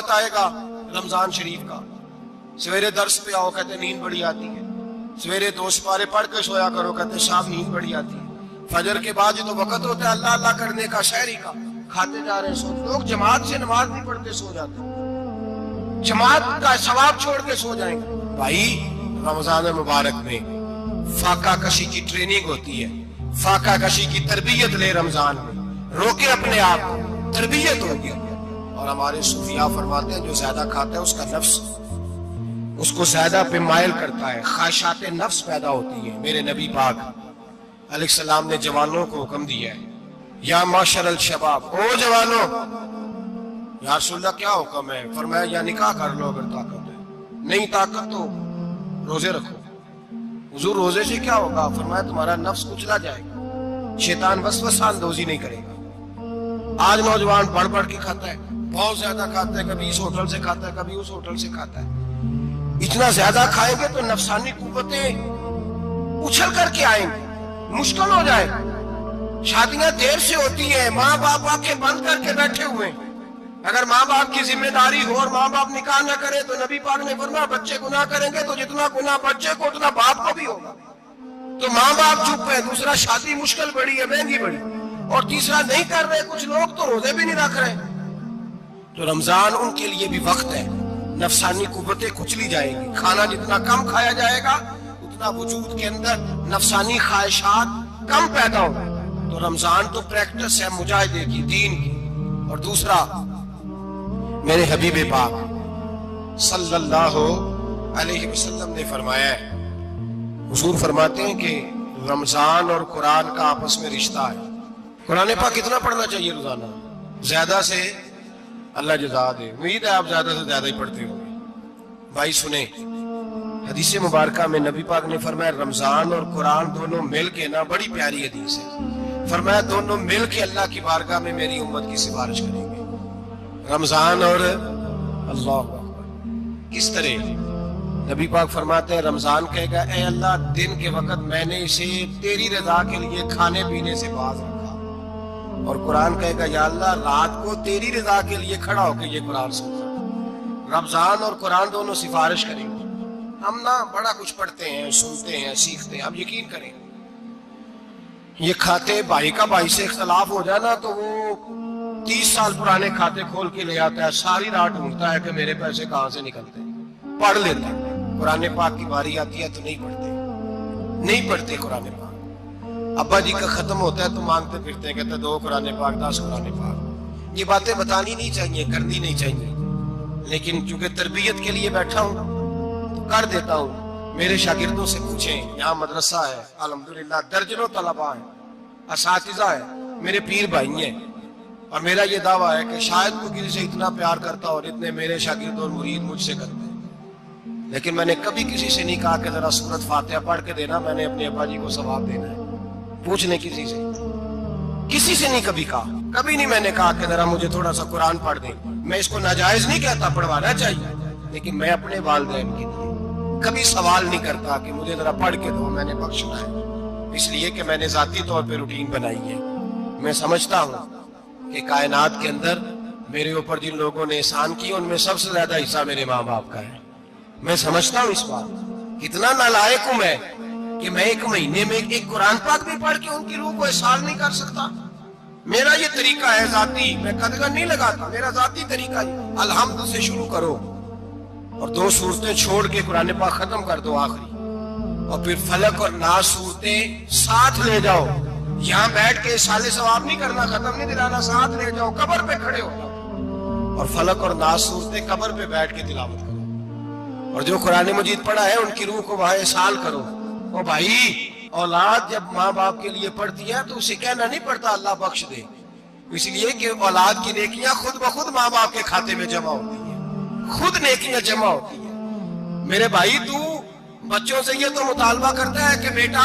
وقت آئے گا رمضان شریف کا، سویرے درس پہ آؤ کہتے نیند بڑی آتی ہے، سویرے 2 سپارے پڑھ کے سویا کرو کہتے شام نیند بڑی آتی ہے، فجر کے بعد جو تو وقت ہوتا ہے اللہ اللہ کرنے کا شہری کا، کھاتے جا رہے ہیں سو، لوگ جماعت سے نماز نہیں پڑھتے سو جاتے، جماعت کا ثواب چھوڑ کے سو جائیں گے۔ بھائی رمضان مبارک میں فاقہ کشی کی ٹریننگ ہوتی ہے، فاقہ کشی کی تربیت لے، رمضان میں روکے اپنے آپ کو، تربیت ہوگی۔ اور ہمارے صوفیاء فرماتے ہیں جو زیادہ کھاتا ہے اس کا نفس اس کو زیادہ پہ مائل کرتا ہے، خواہشات نفس پیدا ہوتی ہیں۔ میرے نبی پاک علیہ السلام نے جوانوں کو حکم دیا ہے، یا معاشر الشباب، او جوانوں، یا رسول اللہ کیا حکم ہے؟ فرمایا یا نکاح کر لو اگر طاقت ہے، نہیں طاقت تو روزے رکھو۔ حضور روزے سے کیا ہوگا؟ فرمایا تمہارا نفس کچلا جائے گا، شیطان وسوسہ اندوزی نہیں کرے گا۔ آج نوجوان بڑھ بڑھ کے کھاتا ہے، بہت زیادہ کھاتا ہے، کبھی اس ہوٹل سے کھاتا ہے کبھی اس ہوٹل سے کھاتا ہے۔ اتنا زیادہ کھائیں گے تو نفسانی قوتیں اچھل کر کے آئیں گے، مشکل ہو جائے گا۔ شادیاں دیر سے ہوتی ہیں، ماں باپ آنکھیں بند کر کے بیٹھے ہوئے ہیں۔ اگر ماں باپ کی ذمہ داری ہو اور ماں باپ نکاح نہ کرے تو نبی پاک نے فرمایا بچے گناہ کریں گے تو جتنا گناہ بچے کو اتنا باپ کو بھی ہوگا۔ تو ماں باپ چپ ہے، دوسرا شادی مشکل بڑی ہے، مہنگی بڑی، اور تیسرا نہیں کر رہے، کچھ لوگ تو روزے بھی نہیں رکھ رہے۔ تو رمضان ان کے لیے بھی وقت ہے، نفسانی قوتیں کچلی جائیں گی، کھانا جتنا کم کھایا جائے گا اتنا وجود کے اندر نفسانی خواہشات کم پیدا ہوں۔ تو رمضان تو پریکٹس ہے مجاہدے کی، دین کی۔ اور دوسرا میرے حبیب پاک صلی اللہ علیہ وسلم نے فرمایا ہے، حضور فرماتے ہیں کہ رمضان اور قرآن کا آپس میں رشتہ ہے۔ قرآن پاک کتنا پڑھنا چاہیے روزانہ؟ زیادہ سے اللہ جزا دے، امید ہے آپ زیادہ سے زیادہ ہی پڑھتے ہوں گے۔ بھائی سنیں، حدیث مبارکہ میں نبی پاک نے فرمایا رمضان اور قرآن دونوں مل کے نا، بڑی پیاری حدیث ہے، فرمایا دونوں مل کے اللہ کی بارگاہ میں میری امت کی سفارش کریں گے۔ رمضان اور اللہ اکبر، کس طرح؟ نبی پاک فرماتے ہیں رمضان کہے گا اے اللہ دن کے وقت میں نے اسے تیری رضا کے لیے کھانے پینے سے باز رکھا، اور قرآن کہے گا یا اللہ رات کو تیری رضا کے لیے کھڑا ہو کے یہ قرآن سنتا۔ رمضان اور قرآن دونوں سفارش کریں گے۔ ہم نا بڑا کچھ پڑھتے ہیں، سنتے ہیں، سیکھتے ہیں، اب یقین کریں یہ کھاتے بھائی کا بھائی سے اختلاف ہو جائے نا تو وہ 30 سال پرانے کھاتے کھول کے لے آتا ہے، ساری رات ڈھونڈتا ہے کہ میرے پیسے کہاں سے نکلتے ہیں، پڑھ لیتا ہے۔ قرآن پاک کی باری آتی ہے تو نہیں پڑھتے قرآن پاک۔ ابا جی کا ختم ہوتا ہے تو مانگتے پھرتے ہیں، کہتے ہیں 2 قرآن پاک 10 قرآن پاک۔ یہ باتیں بتانی نہیں چاہیے، کرنی نہیں چاہیے، لیکن چونکہ تربیت کے لیے بیٹھا ہوں تو کر دیتا ہوں۔ میرے شاگردوں سے پوچھیں، یہاں مدرسہ ہے الحمدللہ، درجنوں طلباء ہیں، اساتذہ ہیں، میرے پیر بھائی ہیں، اور میرا یہ دعویٰ ہے کہ شاید کوئی کسی سے اتنا پیار کرتا ہو جتنے میرے شاگرد اور مرید مجھ سے کرتے ہیں، لیکن میں نے کبھی کسی سے نہیں کہا کہ ذرا سورۃ فاتحہ پڑھ کے دینا، میں نے اپنے ابا جی کو ثواب دینا ہے۔ پوچھنے کسی سے نہیں کبھی کہا، کبھی نہیں میں نے کہا کہ ذرا مجھے تھوڑا سا قرآن پڑھ دیں۔ میں اس کو ناجائز نہیں کہتا، پڑھوانا چاہیے، لیکن میں اپنے والدین کے لیے کبھی سوال نہیں کرتا کہ مجھے ذرا پڑھ کے دو، میں نے بخشنا ہے، اس لیے کہ میں نے ذاتی طور پہ روٹین بنائی ہے۔ میں سمجھتا ہوں کہ کائنات کے اندر میرے اوپر جن لوگوں نے احسان کی ان میں سب سے زیادہ حصہ میرے ماں باپ کا ہے۔ میں سمجھتا ہوں اس بات، کتنا نالائق ہوں میں کہ میں 1 مہینے میں ایک قرآن پاک بھی پڑھ کے ان کی روح کو احسان نہیں کر سکتا۔ میرا یہ طریقہ ہے ذاتی، میں قدغن نہیں لگاتا، میرا ذاتی طریقہ ہے الحمد سے شروع کرو اور 2 سورتیں چھوڑ کے قرآن پاک ختم کر دو آخری، اور پھر فلق اور ناس صورتیں ساتھ لے جاؤ۔ یہاں بیٹھ کے سالے ثواب نہیں کرنا، ختم نہیں دلانا، ساتھ لے جاؤ، قبر پہ کھڑے ہو جاؤ اور فلق اور ناس صورتیں قبر پہ بیٹھ کے تلاوت کرو، اور جو قرآن مجید پڑھا ہے ان کی روح کو وہاں احسال کرو۔ او بھائی، اولاد جب ماں باپ کے لیے پڑھتی ہے تو اسے کہنا نہیں پڑتا اللہ بخش دے، اس لیے کہ اولاد کی نیکیاں خود بخود ماں باپ کے کھاتے میں جمع ہوتی ہیں، خود نیکیاں جمع ہوتی ہیں۔ میرے بھائی تو بچوں سے یہ تو مطالبہ کرتا ہے کہ بیٹا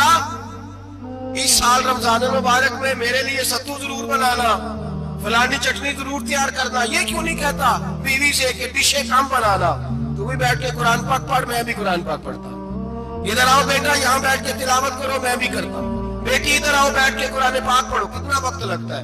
اس سال رمضان المبارک میں میرے لیے ستو ضرور بنانا، فلانی چٹنی ضرور تیار کرنا، یہ کیوں نہیں کہتا بیوی سے کہ ڈشیں کم بنانا؟ تو بھی بیٹھ کے قرآن پاک پڑھ، میں بھی قرآن پاک پڑھتا ہوں۔ ادھر آؤ بیٹا یہاں بیٹھ کے تلاوت کرو، میں بھی کرتا ہوں۔ بیٹی ادھر آؤ بیٹھ کے قرآن پاک پڑھو، کتنا وقت لگتا ہے؟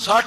60